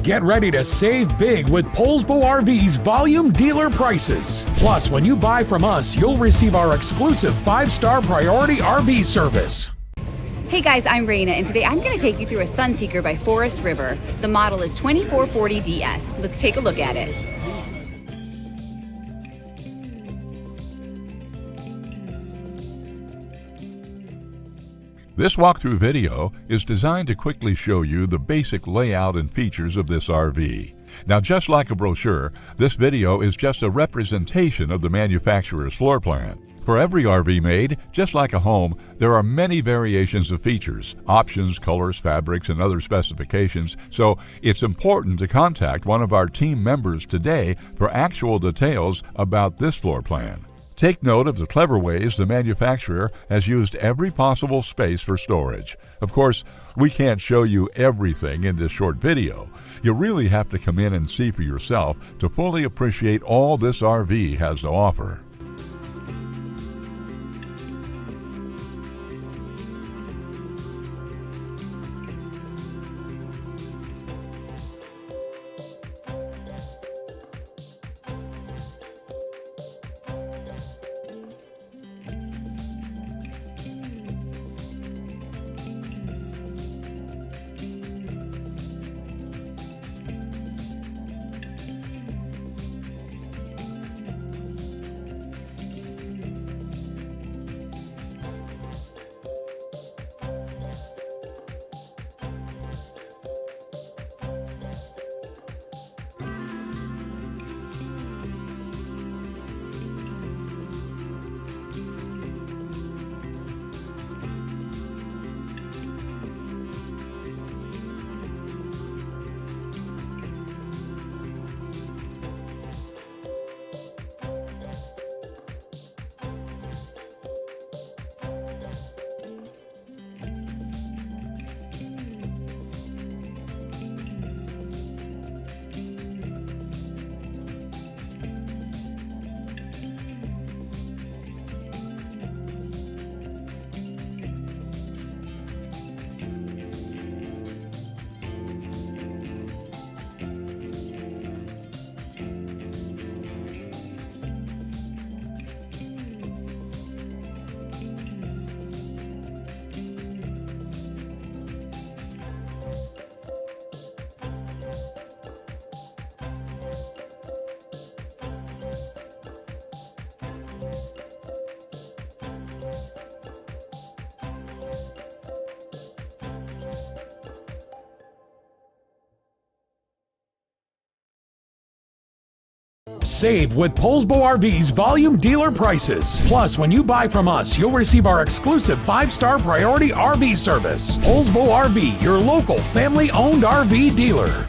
Get ready to save big with Poulsbo RV's volume dealer prices. Plus, when you buy from us, you'll receive our exclusive 5-star priority RV service. Hey guys, I'm Raina, and today I'm going to take you through a Sunseeker by Forest River. The model is 2440DS. Let's take a look at it. This walkthrough video is designed to quickly show you the basic layout and features of this RV. Now, just like a brochure, this video is just a representation of the manufacturer's floor plan. For every RV made, just like a home, there are many variations of features, options, colors, fabrics, and other specifications, so it's important to contact one of our team members today for actual details about this floor plan. Take note of the clever ways the manufacturer has used every possible space for storage. Of course, we can't show you everything in this short video. You really have to come in and see for yourself to fully appreciate all this RV has to offer. Save with Poulsbo RV's volume dealer prices. Plus, when you buy from us, you'll receive our exclusive 5-star priority RV service. Poulsbo RV, your local family-owned RV dealer.